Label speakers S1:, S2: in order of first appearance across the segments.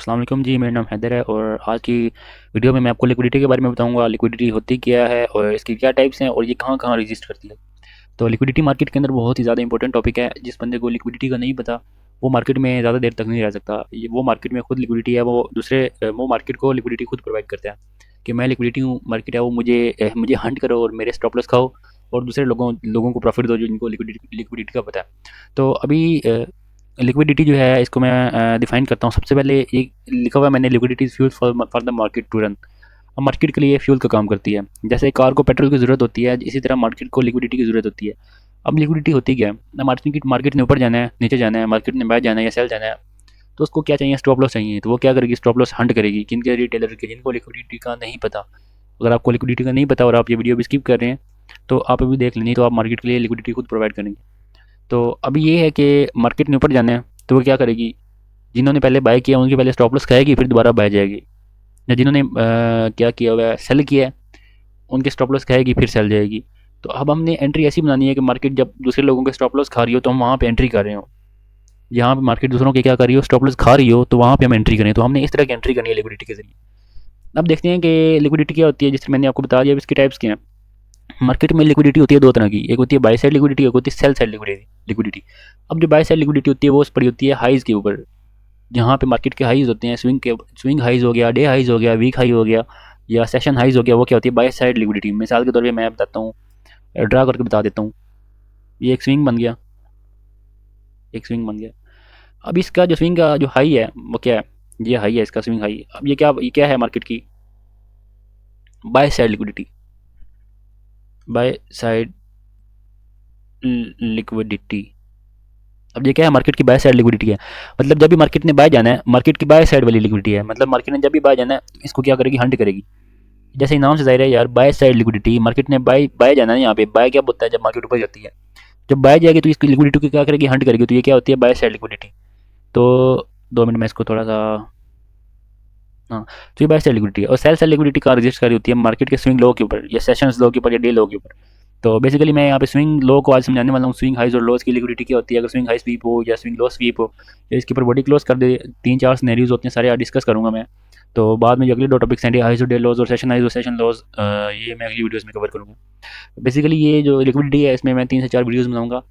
S1: अस्सलाम वालेकुम जी, मेरा नाम हैदर है और आज की वीडियो में मैं आपको लिक्विडिटी के बारे में बताऊंगा। लिक्विडिटी होती क्या है और इसकी क्या टाइप्स हैं और ये कहाँ कहाँ रजिस्ट करती है। तो लिक्विडिटी मार्केट के अंदर बहुत ही ज़्यादा इंपॉर्टेंट टॉपिक है। जिस बंदे को लिक्विडिटी का नहीं पता वो मार्केट में ज़्यादा देर तक नहीं रह सकता। ये वो मार्केट में खुद लिक्विडिटी है, वो मार्केट को लिक्विडिटी खुद प्रोवाइड करता है कि मैं लिक्विडिटी हूँ, मार्केट है वो मुझे हंट करो और मेरे स्टॉप लॉस खाओ और दूसरे लोगों लोगों को प्रॉफिट दो जो इनको लिक्विडिटी का पता है। तो अभी लिक्विडिटी जो है इसको मैं डिफाइन करता हूँ। सबसे पहले ये लिखा हुआ है मैंने, liquidity is fuel for the market to run. अब मार्केट के लिए फ्यूल का काम करती है। जैसे कार को पेट्रोल की ज़रूरत होती है, इसी तरह मार्केट को लिक्विडिटी की ज़रूरत होती है। अब लिक्विडिटी होती क्या है ना, मार्केट ने ऊपर जाना है, नीचे जाना है, मार्केट ने बाहर जाना है या सेल जाना है, तो उसको क्या चाहिए, स्टॉप लॉस चाहिए। तो वो क्या करेगी, स्टॉप लॉस हंट करेगी। किनके, रिटेलर के, जिनको लिक्विडिटी का नहीं पता। अगर आपको लिक्विडिटी का नहीं पता और आप ये वीडियो भी स्किप कर रहे हैं तो आप अभी देख लें, तो आप मार्केट के लिए लिक्विडिटी खुद प्रोवाइड करेंगे। तो अभी ये है कि मार्केट ने ऊपर जाना है तो वो क्या करेगी, जिन्होंने पहले बाय किया उनके पहले स्टॉप लॉस खाएगी, फिर दोबारा बाय जाएगी। या जिन्होंने क्या किया हुआ है, सेल किया है, उनके स्टॉप लॉस खाएगी फिर सेल जाएगी। तो अब हमने एंट्री ऐसी बनानी है कि मार्केट जब दूसरे लोगों के स्टॉप लॉस खा रही हो तो हम वहाँ पे एंट्री कर रहे हो। जहाँ पे मार्केट दूसरों के क्या कर रही हो, स्टॉप लॉस खा रही हो, तो वहाँ पे हम एंट्री करें। तो हमने इस तरह की एंट्री करनी है लिक्विडिटी के जरिए। अब देखते हैं कि लिक्विडिटी क्या होती है। जैसे मैंने आपको बता दिया इसकी टाइप्स क्या हैं। मार्केट में लिक्विडिटी होती है दो तरह की, एक होती है बाय साइड लिक्विडिटी, एक होती है सेल साइड लिक्विडिटी। अब जो बाय साइड लिक्विडिटी होती है वो पड़ी होती है हाइज के ऊपर, जहाँ पे मार्केट के हाइज होते हैं, स्विंग हाइज हो गया, डे हाइज हो गया, वीक हाई हो गया या सेशन हाइज हो गया, वो क्या होती है बाय साइड लिक्विडिटी। मिसाल के तौर पे मैं बताता हूँ, ड्रा करके बता देता हूँ। ये एक स्विंग बन गया, एक स्विंग बन गया। अब इसका जो स्विंग का जो हाई है वो क्या है, ये हाई है इसका स्विंग हाई। अब ये क्या है मार्केट की by side liquidity, by side liquidity. अब ये क्या है, मार्केट की बाय साइड लिक्विडिटी है। मतलब जब भी मार्केट ने बाय जाना है, मार्केट की बाय साइड वाली लिक्विडिटी है। मतलब मार्केट ने जब भी बाय जाना है तो इसको क्या करेगी, हंट करेगी। जैसे नाम से जाहिर है यार, बाय साइड लिक्विडिटी, मार्केट ने बाय बाय जाना है। यहाँ पे बाय क्या होता है, जब मार्केट ऊपर जाती है, जब बाय जाएगी तो इसकी लिक्विडिटी को क्या करेगी, हंट करेगी। तो ये क्या होती है बाय साइड लिक्विडिटी। तो 2 मिनट में इसको थोड़ा सा, हाँ, तो ये बाय साइड लिक्विडिटी है। और सेल साइड लिक्विडिटी कहाँ रजिस्ट करी होती है, मार्केट के स्विंग लो के ऊपर या सेशंस लो के ऊपर या डे लो के ऊपर। तो बेसिकली मैं यहाँ पे स्विंग लो को आज समझाने वाला हूँ। स्विंग हाइज और लोज की लिक्विडिटी क्या होती है। अगर स्विंग हाई स्वीप हो या स्विंग लो स्वीप हो या इसके ऊपर बॉडी क्लोज कर दे, 3-4 सिनेरियोज होते हैं, सारे डिस्कस करूँगा मैं। तो बाद में जो अगले 2 टॉपिक्स हैं, डे हाइज और डे लोज और सेशन हाइज और सेशन लोज, ये मैं अगली वीडियोस में कवर करूँगा। बेसिकली ये जो लिक्विडिटी है इसमें मैं 3 से 4 वीडियोस बनाऊंगा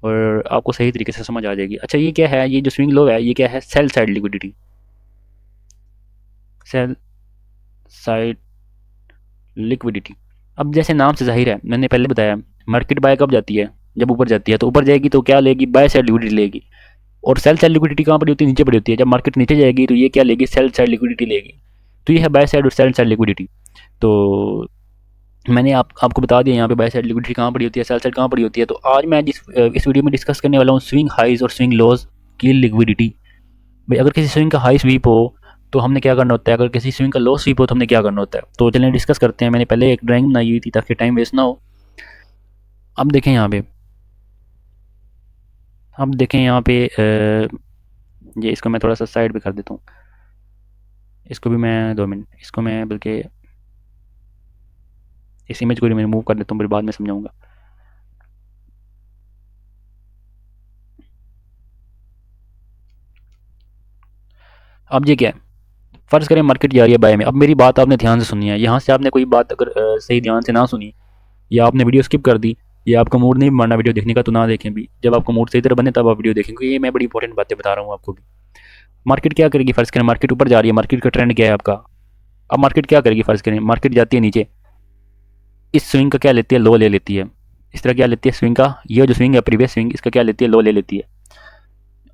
S1: और आपको सही तरीके से समझ आ जाएगी। अच्छा, ये क्या है, ये जो स्विंग लो है ये क्या है, sell side liquidity, sell side liquidity. अब जैसे नाम से जाहिर है, मैंने पहले बताया, मार्केट बाय कब जाती है, जब ऊपर जाती है। तो ऊपर जाएगी तो क्या लेगी, बाय साइड लिक्विडिटी लेगी। और सेल साइड लिक्विडिटी कहाँ पड़ी होती है, नीचे पड़ी होती है। जब मार्केट नीचे जाएगी तो ये क्या लेगी, सेल साइड लिक्विडिटी लेगी। तो ये है बाय साइड और सेल साइड लिक्विडिटी। तो मैंने आपको बता दिया यहाँ पे बाय साइड लिक्विडिटी कहाँ पड़ी होती है, सेल साइड कहाँ पड़ी होती है। तो आज मैं इस वीडियो में डिस्कस करने वाला हूँ स्विंग हाइज और स्विंग लॉज की लिक्विडिटी। भाई अगर किसी स्विंग का हाई स्वीप हो तो हमने क्या करना होता है, अगर किसी स्विंग का लो स्वीप हो तो हमने क्या करना होता है। तो चलिए डिस्कस करते हैं। मैंने पहले एक ड्राइंग बनाई हुई थी ताकि टाइम वेस्ट ना हो। अब देखें यहाँ पे, अब देखें यहाँ पे ये इसको मैं थोड़ा सा साइड पे कर देता हूँ। इसको भी मैं 2 मिनट, इसको मैं बल्कि इस इमेज को रिमूव कर देता हूँ, फिर बाद में समझाऊंगा। अब ये क्या है, फ़र्ज़ करें मार्केट जा रही है बाय में। अब मेरी बात आपने ध्यान से सुनी है। यहाँ से आपने कोई बात अगर सही ध्यान से ना सुनी या आपने वीडियो स्किप कर दी या आपका मूड नहीं माना वीडियो देखने का, तो ना देखें भी। जब आपका मूड सही तरह बने तब आप वीडियो देखें, क्योंकि ये मैं बड़ी इंपॉर्टेंट बातें बता रहा हूँ आपको भी। मार्केट क्या करेगी, फ़र्ज़ करें मार्केट ऊपर जा रही है, मार्केट का ट्रेंड क्या है आपका। अब मार्केट क्या करेगी, फ़र्ज़ करें मार्केट जाती है नीचे, इस स्विंग का क्या लेती है, लो ले लेती है। इस तरह क्या लेती है स्विंग का, ये जो स्विंग है प्रीवियस स्विंग, इसका क्या लेती है, लो ले लेती है।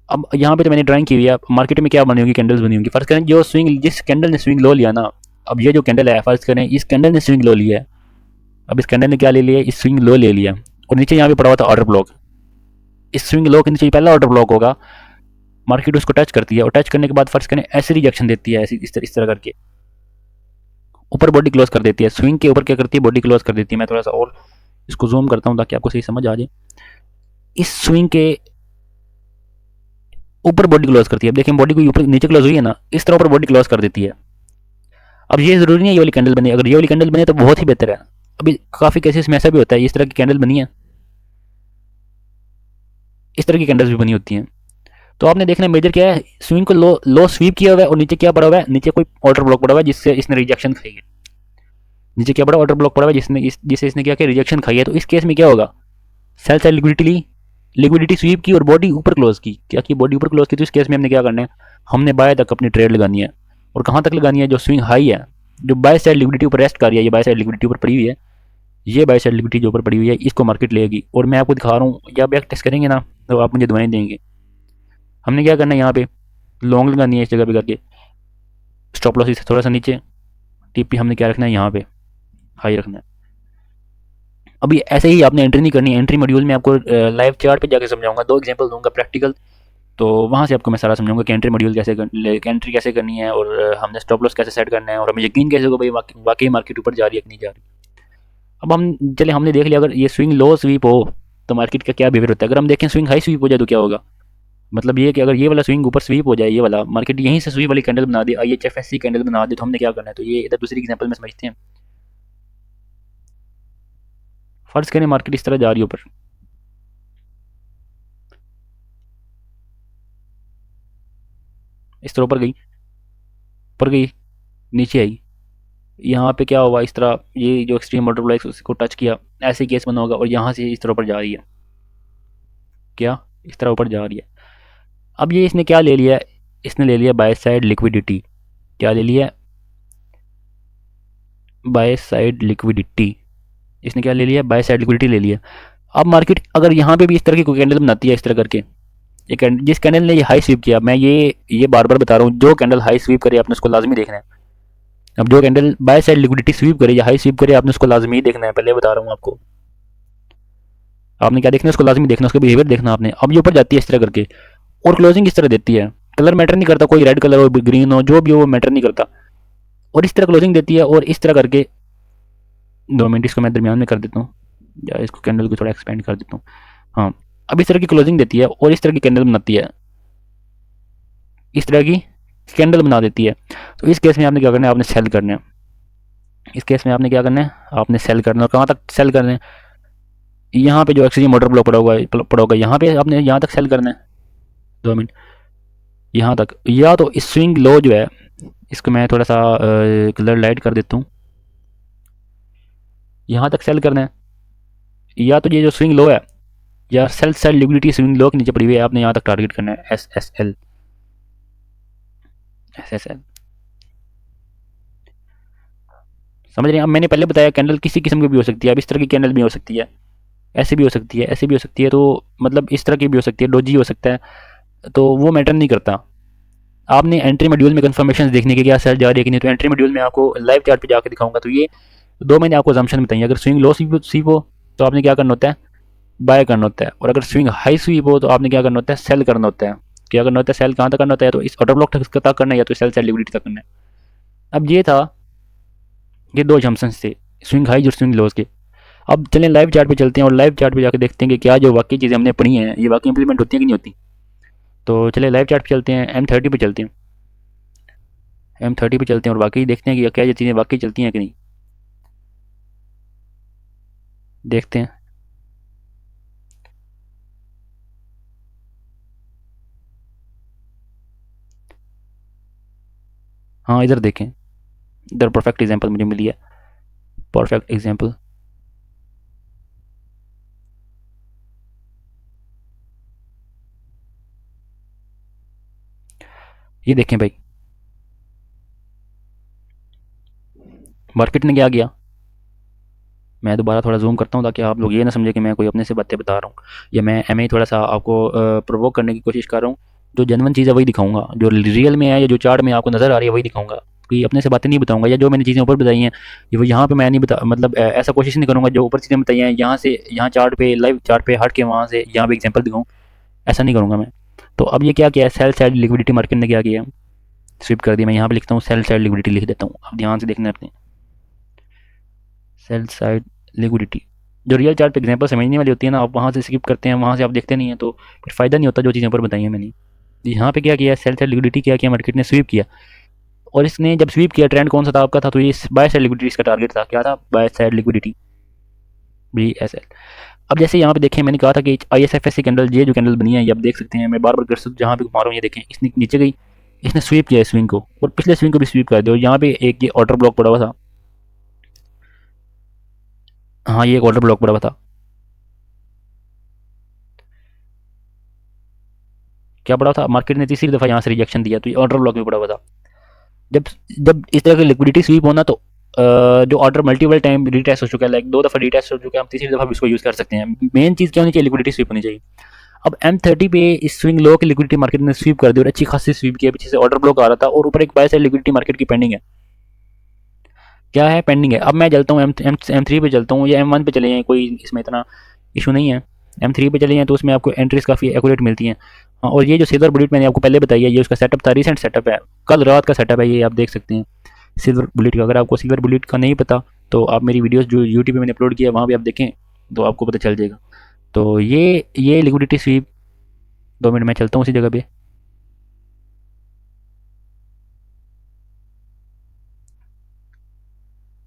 S1: अब यहाँ पे तो मैंने ड्राइंग की हुई है, मार्केट में क्या बनी होगी, कैंडल्स बनी होंगी। फ़र्ज़ करें जो स्विंग, जिस कैंडल ने स्विंग लो लिया ना, अब ये जो कैंडल है, फ़र्ज़ करें इस कैंडल ने स्विंग लो लिया है। अब इस कैंडल ने क्या ले लिया, इस स्विंग लो ले लिया और नीचे यहाँ पे पड़ा हुआ था ऑर्डर ब्लॉक। इस स्विंग लो के नीचे पहला ऑर्डर ब्लॉक होगा, मार्केट उसको टच करती है और टच करने के बाद फ़र्ज़ करें ऐसे रिजेक्शन देती है, ऐसी इस तरह करके ऊपर बॉडी क्लोज कर देती है। स्विंग के ऊपर क्या करती है, बॉडी क्लोज कर देती है। मैं थोड़ा सा और इसको जूम करता हूँ ताकि आपको सही समझ आ जाए। इस स्विंग के ऊपर बॉडी क्लोज करती है। अब देखें बॉडी को ऊपर नीचे क्लोज हुई है ना, इस तरह ऊपर बॉडी क्लोज कर देती है। अब ये जरूरी नहीं है ये वाली कैंडल बने, अगर ये वाली कैंडल बने तो बहुत ही बेहतर है। अभी काफ़ी केसेस में ऐसा भी होता है, इस तरह की कैंडल बनी है, इस तरह की कैंडल्स भी बनी होती हैं। तो आपने देखना मेजर क्या है, स्विंग को लो लो स्वीप किया हुआ है और नीचे क्या पड़ा हुआ है, नीचे कोई ऑर्डर ब्लॉक पड़ा हुआ है जिससे इसने रिजेक्शन खाई है। नीचे क्या पड़ा, ऑर्डर ब्लॉक पड़ा हुआ है जिससे इसने क्या किया, रिजेक्शन खाई है। तो इस केस में क्या होगा, सेल साइड लिक्विडिटी ली, लिक्विडिटी स्वीप की और बॉडी ऊपर क्लोज की, क्या की बॉडी ऊपर क्लोज की। तो इस केस में हमने क्या करना है, हमने बाय तक अपनी ट्रेड लगानी है। और कहाँ तक लगानी है, जो स्विंग हाई है, जो बाय साइड लिक्विडिटी ऊपर रेस्ट कर रही है, ये बाय साइड लिक्विडिटी ऊपर पड़ी हुई है, ये बाय साइड लिक्विडिटी जो ऊपर पड़ी हुई है इसको मार्केट लेगी। और मैं आपको दिखा रहा हूँ, जब बैक टेस्ट करेंगे ना तो आप मुझे दुआएं देंगे। हमने क्या करना है, यहाँ पे लॉन्ग लगानी है इस जगह पे करके, स्टॉप लॉस से थोड़ा सा नीचे, टीपी हमने क्या रखना है, यहाँ पे हाई रखना है। अभी ऐसे ही आपने एंट्री नहीं करनी है, एंट्री मॉड्यूल में आपको लाइव चार्ट पे जाके समझाऊंगा, 2 एग्जांपल दूंगा प्रैक्टिकल। तो वहाँ से आपको मैं सारा समझाऊंगा कि एंट्री मॉड्यूल कैसे एंट्री कैसे करनी है, और हमने स्टॉप लॉस कैसे सेट करना है, और हमें यकीन कैसे होगा भाई वाकई मार्केट ऊपर जा रही है कि नहीं जा रही। अब हम चले, हमने देख लिया अगर ये स्विंग लो स्वीप हो तो मार्केट का क्या बिहेवियर होता है। अगर हम देखें स्विंग हाई स्वीप हो जाए तो क्या होगा, मतलब ये कि अगर ये वाला स्विंग ऊपर स्वीप हो जाए, ये वाला मार्केट यहीं से स्वीप वाली कैंडल बना दे, IHFSC कैंडल बना दे, तो हमने क्या करना है। तो ये इधर दूसरी एग्जांपल में समझते हैं। फर्ज करें मार्केट इस तरह जा रही है ऊपर, इस तरह ऊपर गई, नीचे आई, यहाँ पे क्या हुआ, इस तरह ये जो एक्सट्रीम ऑर्डर ब्लॉक उसको टच किया, ऐसे केस बना होगा, और यहाँ से इस तरह ऊपर जा रही है, क्या इस तरह ऊपर जा रही है। अब ये इसने क्या ले लिया, इसने ले लिया बाय साइड लिक्विडिटी, क्या ले लिया, बाय साइड लिक्विडिटी, इसने क्या ले लिया, बाय साइड लिक्विडिटी ले लिया। अब मार्केट अगर यहाँ पे भी इस तरह की कोई कैंडल बनाती है, इस तरह करके, ये जिस कैंडल ने ये हाई स्वीप किया, मैं ये बार बार बता रहा हूँ, जो कैंडल हाई स्वीप करे आपने उसको लाजमी देखना है। अब जो candle by side liquidity SVEEP करे या हाई स्वीप करे, आपने उसको लाजमी देखना है, पहले बता रहा हूँ आपको। आपने क्या देखना है, उसको लाजमी देखना, उसका बिहेवियर देखना आपने। अब ये ऊपर जाती है इस तरह करके, और क्लोजिंग इस तरह देती है, कलर मैटर नहीं करता, कोई रेड कलर हो ग्रीन हो जो भी हो वो मैटर नहीं करता, और इस तरह क्लोजिंग देती है। और इस तरह करके 2 मिनट इसको मैं दरमियान में कर देता हूँ, या इसको कैंडल को थोड़ा एक्सपेंड कर देता हूँ। हाँ, अब इस तरह की क्लोजिंग देती है और इस तरह की कैंडल बनाती है, इस तरह की कैंडल बना देती है। तो इस केस में आपने क्या करना है, आपने सेल करना है। इस केस में आपने क्या करना है, आपने सेल करना है। और कहाँ तक सेल करना है, यहाँ पे जो एक्सचेंज मोटर ब्लॉक पड़ा होगा यहाँ पे आपने यहाँ तक सेल करना है। 2 मिनट यहाँ तक, या तो स्विंग लो जो है, इसको मैं थोड़ा सा कलर लाइट कर देता हूँ, यहाँ तक सेल करना है। या तो ये जो स्विंग लो है, या sell side liquidity swing low के नीचे पड़ी हुई है, आपने यहाँ तक टारगेट करना है, SSL। समझ रहे हैं। अब मैंने पहले बताया कैंडल किसी किस्म की भी हो सकती है, अब इस तरह की कैंडल भी हो सकती है, ऐसे भी हो सकती है, ऐसे भी हो सकती है, तो मतलब इस तरह की भी हो सकती है, डोजी हो सकता है, तो वो मैटर नहीं करता। आपने एंट्री मॉड्यूल में कंफर्मेशन देखने के क्या सर जा रही है कि नहीं, तो एंट्री मॉड्यूल में आपको लाइव चार्ट पे जाकर दिखाऊंगा। तो ये 2 मैंने आपको जम्पशन बताई, अगर स्विंग लो स्वीप हो तो आपने क्या करना होता है, बाय करना होता है, और अगर स्विंग हाई स्वीप हो तो आपने क्या करना होता है, सेल करना होता है। क्या करना होता है, सेल कहाँ तक करना होता है, तो इस ऑर्डर ब्लॉक तक करना है, या तो सेल साइड लिक्विडिटी तक करना है। अब ये था, ये 2 जम्पशन थे, स्विंग हाई और स्विंग लोज के। अब चलें लाइव चार्ट पे चलते हैं, और लाइव चार्ट पे जाकर देखते हैं कि क्या जो वाकई चीज़ें हमने पढ़ी हैं ये वाकई इंप्लीमेंट होती हैं कि नहीं होती। तो चले लाइव चार्ट पे चलते हैं, M30 पे चलते हैं, M30 पे चलते हैं, और वाकई देखते हैं कि क्या ये चीज़ें वाकई चलती हैं कि नहीं, देखते हैं। हाँ इधर देखें, इधर परफेक्ट एग्जांपल मुझे मिली है, परफेक्ट एग्जांपल। ये देखें भाई, मार्केट ने क्या किया, मैं दोबारा थोड़ा जूम करता हूँ ताकि आप लोग ये ना समझे कि मैं कोई अपने से बातें बता रहा हूँ, या मैं एम थोड़ा सा आपको प्रोवोक करने की कोशिश कर रहा हूँ। जो जेन्युइन चीज़ है वही दिखाऊंगा, जो रियल में है या जो चार्ट में आपको नज़र आ रही है वही दिखाऊंगा, कोई अपने से बातें नहीं बताऊंगा। या जो मैंने चीज़ें ऊपर बताई हैं ये वो यहाँ पे मैं नहीं बता, मतलब ऐसा कोशिश नहीं करूँगा जो ऊपर चीज़ें बताई हैं यहाँ से यहाँ चार्ट पे लाइव चार्ट पे हट के वहाँ से यहाँ पे एग्जाम्पल दिखाऊँ, ऐसा नहीं करूँगा मैं। तो अब ये क्या किया है, सेल साइड लिक्विडिटी मार्केट ने क्या किया, स्विप कर दिया। मैं यहाँ पे लिखता हूँ सेल साइड लिक्विडिटी लिख देता हूँ, अब ध्यान से देखना है अपने, सेल साइड लिक्विडिटी। जो रियल चार्ट पे एग्जांपल समझने वाली होती है ना, आप वहाँ से स्किप करते हैं, वहाँ से आप देखते नहीं हैं, तो फिर फ़ायदा नहीं होता जो चीज़ें ऊपर बताई हैं मैंने। यहाँ पे क्या किया, सेल साइड लिक्विडिटी क्या किया, मार्केट ने स्वीप किया, और इसने जब स्वीप किया ट्रेंड कौन सा था आपका, था तो ये बाय साइड लिक्विडिटी, इसका टारगेट था, क्या था, बाय साइड लिक्विडिटी, BSL। अब जैसे यहाँ पे देखें, मैंने कहा था कि ISFSC कैंडल, ये जो कैंडल बनी है ये आप देख सकते हैं, मैं बार बार कर जहाँ पे घुमा रहा हूँ, ये देखें इसने नीचे गई, इसने स्वीप किया है स्विंग को, और पिछले स्विंग को भी स्वीप कर दिया, और यहाँ पे एक ये ऑर्डर ब्लॉक पड़ा हुआ था। हाँ, ये एक ऑर्डर ब्लॉक पड़ा हुआ था। क्या पड़ा था, मार्केट ने तीसरी दफ़ा यहाँ से रिजेक्शन दिया, तो ये ऑर्डर ब्लॉक में पड़ा हुआ था। जब जब इस तरह की लिक्विडिटी स्वीप होना, तो जो ऑर्डर मल्टीपल टाइम रिटेस्ट हो चुका है, लाइक 2 दफ़ा रिटेस्ट हो चुका है, हम तीसरी दफ़ा भी इसको यूज़ कर सकते हैं। मेन चीज़ क्या होनी चाहिए, लिक्विडिटी स्वीप होनी चाहिए। अब M30 पे इस स्विंग लो की लिक्विडिटी मार्केट ने स्वीप कर दी, और अच्छी खासी स्वीप किया, पीछे से ऑर्डर ब्लॉक आ रहा था, और ऊपर एक बाय साइड लिक्विडिटी मार्केट की पेंडिंग है। क्या है, पेंडिंग है। अब मैं चलता हूँ M3 पे चलता हूँ, या M1 पे चले जाएँ, कोई इसमें इतना इशू नहीं है। M3 पे चले जाएँ तो उसमें आपको एंट्रीज काफ़ी एक्यूरेट मिलती हैं। हाँ, और ये जो सिल्वर बुलेट मैंने आपको पहले बताई है, ये उसका सेटअप था, रिसेंट सेटअप है, कल रात का सेटअप है, ये आप देख सकते हैं सिल्वर बुलेट का। अगर आपको सिल्वर बुलेट का नहीं पता, तो आप मेरी वीडियोस जो यूट्यूब पे मैंने अपलोड किया है वहाँ भी आप देखें, तो आपको पता चल जाएगा। तो ये लिक्विडिटी स्वीप, 2 मिनट में चलता हूँ उसी जगह पे।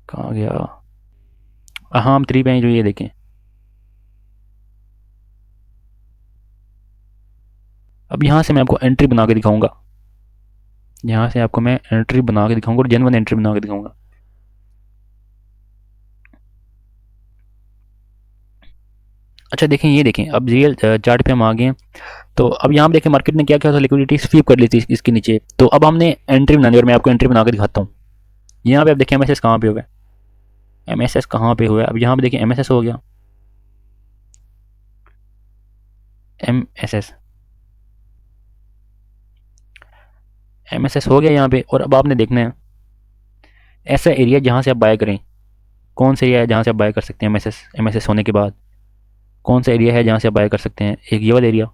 S1: कहाँ गया, हाँ, हम 3 पे हैं, जो ये देखें। अब यहाँ से मैं आपको एंट्री बना के दिखाऊंगा, यहाँ से आपको मैं एंट्री बना के दिखाऊंगा, और जेन्युइन एंट्री बना के दिखाऊंगा। अच्छा देखें, ये देखें, अब रियल चार्ट पे हम आ गए हैं। तो अब यहाँ पे देखें, मार्केट ने क्या किया था, लिक्विडिटी स्वीप कर ली थी इसके नीचे। तो अब हमने एंट्री बनानी है, और मैं आपको एंट्री बना के दिखाता हूँ। यहाँ पे आप देखें MSS कहाँ पे हो गया, MSS कहाँ पे हुआ है। अब यहाँ पे देखें MSS हो गया, MSS MSS हो गया यहाँ पे। और अब आपने देखना है ऐसा एरिया जहाँ से आप बाय करें, कौन सा एरिया है जहाँ से आप बाय कर सकते हैं। MSS होने के बाद कौन सा एरिया है जहाँ से आप बाय कर सकते हैं, एक ये वाला एरिया।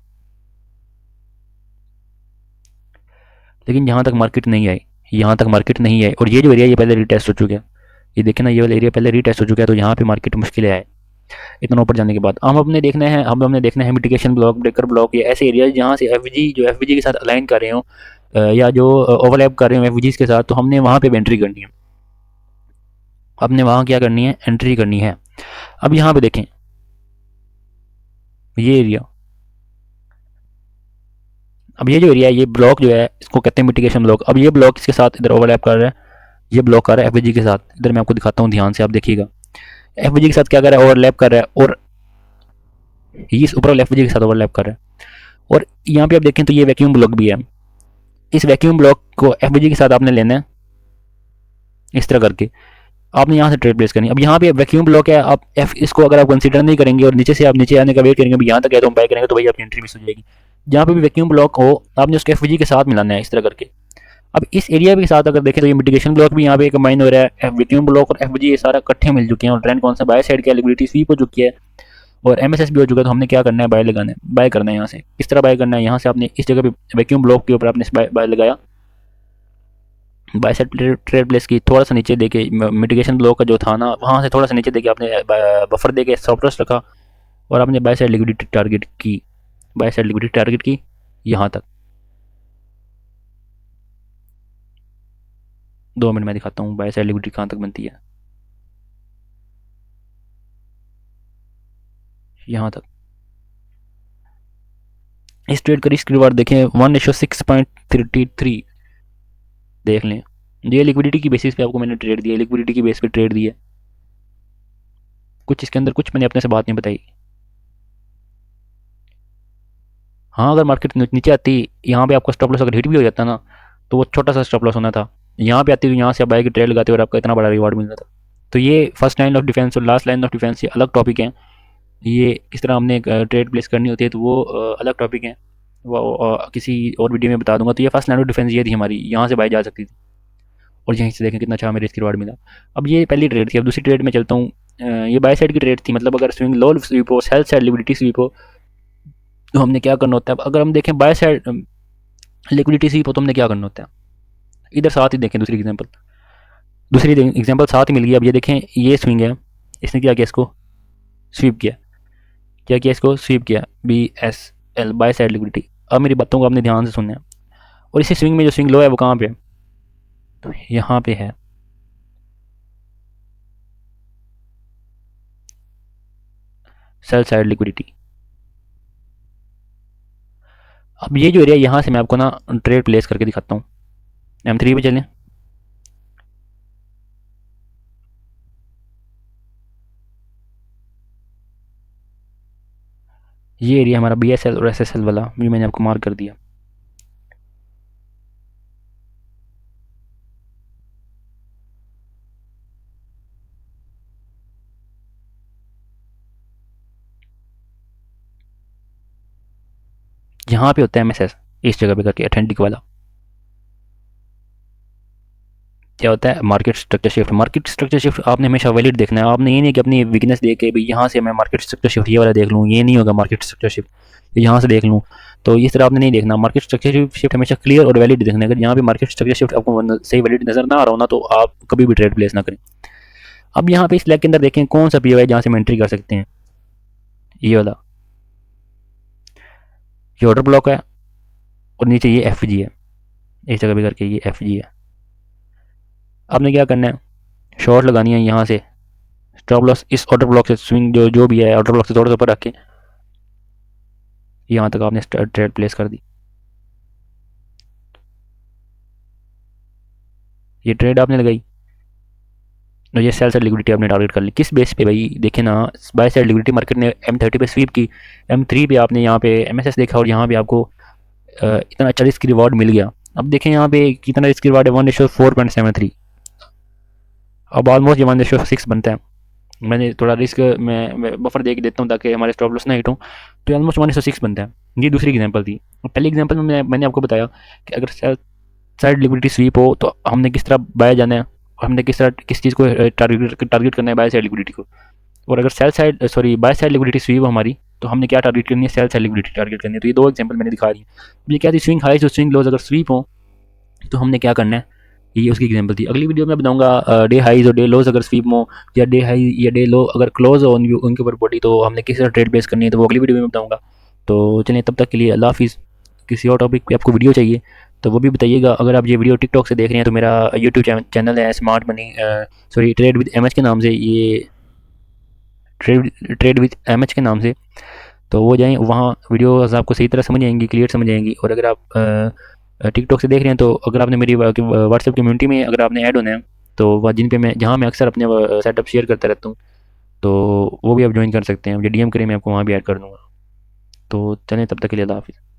S1: लेकिन यहाँ तक मार्केट नहीं आई, यहाँ तक मार्केट नहीं आई, और ये जो एरिया ये पहले रीटेस्ट हो चुका है, ये देखें ना, ये वाला एरिया पहले रीटेस्ट हो चुका है, तो यहाँ पे मार्केट मुश्किल है इतना ऊपर जाने के बाद। हमने देखना है मिटिगेशन ब्लॉक, ब्रेकर ब्लॉक, या ऐसे एरिया जहाँ से एफवीजी के साथ अलाइन कर रहे हो, या जो ओवरलैप कर रहे हो एफवीजीज के साथ, तो हमने वहाँ पे एंट्री करनी है। हमने वहाँ क्या करनी है, एंट्री करनी है। अब यहाँ पे देखें ये एरिया, अब ये जो एरिया है, ये ब्लॉक जो है इसको कहते हैं मिटिगेशन ब्लॉक। अब ये ब्लॉक इसके साथ इधर ओवरलैप कर रहा है, ये ब्लॉक कर रहा है एफवीजी के साथ। इधर मैं आपको दिखाता हूँ, ध्यान से आप देखिएगा, एफवीजी के साथ क्या कर रहा है, ओवरलैप कर रहा है, और ये इस ऊपर एफवीजी के साथ ओवरलैप कर रहा है। और यहाँ पे आप देखें तो ये वैक्यूम ब्लॉक भी है, इस वैक्यूम ब्लॉक को एफवीजी के साथ आपने लेना है, इस तरह करके आपने यहाँ से ट्रेड प्लेस करनी है। अब यहाँ पे वैक्यूम ब्लॉक है, आप एफ इसको अगर आप कंसीडर नहीं करेंगे, और नीचे से आप नीचे आने का वेट करेंगे, यहाँ तक है तो हम बाय करेंगे, तो भाई आपकी एंट्री मिस हो जाएगी। जहाँ पे भी वैक्यूम ब्लॉक हो, आपने उसके एफवीजी के साथ मिलाना है, इस तरह करके। अब इस एरिया के साथ अगर देखें तो ये मिटिगेशन ब्लॉक भी यहाँ पे कंबाइन हो रहा है, वैक्यूम ब्लॉक और एफवीजी ये सारा इकट्ठे मिल चुके हैं, और ट्रेंड कौन सा, बाय साइड का, लिक्विडिटी स्वीप हो चुकी है, और MSS भी हो चुका है। तो हमने क्या करना है, बाय लगाना है, बाय करना है। यहाँ से इस तरह बाय करना है, यहाँ से आपने इस जगह पे वैक्यूम ब्लॉक के ऊपर आपने बाय लगाया, बाय साइड ट्रेड प्लेस की, थोड़ा सा नीचे देके मिटिगेशन ब्लॉक का जो था ना, वहाँ से थोड़ा सा नीचे देके आपने बफर देके स्टॉप लॉस रखा, और आपने बाय साइड लिक्विडिटी टारगेट की, बाय साइड लिक्विडिटी टारगेट की यहाँ तक। 2 मिनट में दिखाता हूँ बाय साइड लिक्विडिटी कहाँ तक बनती है, यहाँ तक। इस ट्रेड का रिस्क रिवार्ड देखें, 1:6.33, देख लें। ये लिक्विडिटी की बेसिस पे आपको मैंने ट्रेड दिया, लिक्विडिटी की बेस पे ट्रेड दिया, कुछ इसके अंदर कुछ मैंने अपने से बात नहीं बताई। हाँ, अगर मार्केट नीचे आती, यहाँ पे आपका स्टॉप लॉस अगर हिट भी हो जाता ना, तो वो छोटा सा स्टॉप लॉस होना था। यहाँ पे आती तो यहाँ से आप बाय की ट्रेड लगाते और आपका इतना बड़ा रिवार्ड मिलता था। तो ये फर्स्ट लाइन ऑफ डिफेंस और लास्ट लाइन ऑफ डिफेंस ये अलग टॉपिक हैं। ये किस तरह हमने ट्रेड प्लेस करनी होती है, तो वो अलग टॉपिक है, वो किसी और वीडियो में बता दूंगा। तो ये फर्स्ट लाइन ऑफ डिफेंस ये थी हमारी, यहाँ से बाय जा सकती थी, और यहीं से देखें कितना अच्छा हमें रिस्क रिवार्ड मिला। अब ये पहली ट्रेड थी। अब दूसरी ट्रेड में चलता हूँ। ये बाय साइड की ट्रेड थी, मतलब अगर स्विंग लो स्वीप हो, सेल साइड लिक्विडिटी स्वीप हो, तो हमने क्या करना होता है। अब अगर हम देखें बाय साइड लिक्विडिटी स्वीप हो, तो हमने क्या करना होता है। इधर साथ ही देखें, दूसरी एग्जांपल साथ ही मिल गई। अब ये देखें, ये स्विंग है, इसने क्या किया, इसको स्वीप किया, क्या किया, इसको स्वीप किया, BSL बाय साइड लिक्विडिटी। अब मेरी बातों को आपने ध्यान से सुनना है। और इसी स्विंग में जो स्विंग लो है वो कहाँ पे है, तो यहाँ पे है। Sell side liquidity. अब ये जो एरिया यहाँ से मैं आपको ना ट्रेड प्लेस करके दिखाता हूँ। M3 पे चलें। ये एरिया हमारा BSL और SSL वाला भी मैंने आपको मार्क कर दिया। यहाँ पे होता है MSS, इस जगह पे करके अथेंटिक वाला। क्या होता है market structure shift. Market structure shift आपने हमेशा वैलिड देखना है। आपने ये नहीं कि अपनी वीकनेस देख के भाई यहाँ से मैं मार्केट स्ट्रक्चर शिफ्ट ये वाला देख लूँ, ये नहीं होगा मार्केट स्ट्रक्चर शिफ्ट यहाँ से देख लूँ। तो इस तरह आपने नहीं देखना। मार्केट स्ट्रक्चर शिफ्ट हमेशा क्लियर और वैलिड देखना है। अगर यहाँ पे मार्केट स्ट्रक्चर शिफ्ट आपको सही वैलिड नजर ना आ रहा हो ना, तो आप कभी भी ट्रेड प्लेस ना करें। अब यहाँ पे इस लेग के अंदर देखें कौन सा पीओ है जहाँ से हम एंट्री कर सकते हैं। ये वाला, ये ऑर्डर ब्लॉक है और नीचे ये FG है, इस जगह पे करके ये FG है। आपने क्या करना है, शॉर्ट लगानी है यहाँ से। स्टॉप लॉस इस ऑर्डर ब्लॉक से स्विंग जो भी है ऑर्डर ब्लॉक से थोड़ा सा ऊपर रख के यहाँ तक आपने ट्रेड प्लेस कर दी। ये ट्रेड आपने लगाई और ये सेल साइड लिक्विडिटी आपने टारगेट कर ली। किस बेस पे भाई, देखे ना, बाय साइड लिक्विडिटी मार्केट ने M30 पे स्वीप की, M3 पे आपने यहाँ पे MSS देखा और यहाँ पे आपको इतना अच्छा रिस्क रिवॉर्ड मिल गया। अब देखें यहाँ पे कितना रिस्क रिवॉर्ड है, 1:4.73। अब ऑलमोस्ट ये 1:6 बनता है। मैंने थोड़ा रिस्क मैं बफर दे के देता हूँ ताकि हमारे स्टॉप लॉस ना हिट हो। तो ये ऑलमोस्ट 1:6 बनता है। ये दूसरी एग्जांपल थी। पहली एग्जांपल में मैंने आपको बताया कि अगर सेल साइड लिक्विडिटी स्वीप हो तो हमने किस तरह बाय जाना है, हमने किस तरह किस चीज़ को टारगेट करना है, बाय साइड लिक्विडिटी को। और अगर sell side sorry by side liquidity SVEEP हो हमारी, तो हमने क्या टारगेट करनी है, सेल साइड लिक्विडिटी टारगेट करनी है। तो ये दो एग्जांपल मैंने दिखा दी। ये क्या थी, स्विंग हाइज और स्विंग लोज अगर स्वीप हो तो हमने क्या करना है, ये उसकी एग्जांपल थी। अगली वीडियो में बताऊंगा डे हाइज और डे लोज अगर स्वीप हो या डे हाई या डे लो अगर क्लोज हो उनके ऊपर बॉडी, तो हमने किस तरह ट्रेड बेस करनी है, तो वो अगली वीडियो में बताऊंगा। तो चलिए तब तक के लिए अल्लाह हाफिज़। किसी और टॉपिक पे आपको वीडियो चाहिए तो वो भी बताइएगा। अगर आप ये वीडियो टिकटॉक से देख रहे हैं तो मेरा यूट्यूब चैनल है smart money sorry trade with MH के नाम से, ये ट्रेड विद MH के नाम से। तो वो जाएँ वहाँ, वीडियोस आपको सही तरह समझ आएंगी, क्लियर समझ आएंगी। और अगर आप टिकटॉक से देख रहे हैं तो अगर आपने मेरी व्हाट्सएप कम्युनिटी में अगर आपने ऐड होना है तो वह जिन पे मैं जहाँ मैं अक्सर अपने सेटअप शेयर करता रहता हूँ, तो वो भी आप ज्वाइन कर सकते हैं। मुझे DM करें, मैं आपको वहाँ भी ऐड कर दूँगा। तो चलें तब तक के लिए अल्लाह हाफिज़।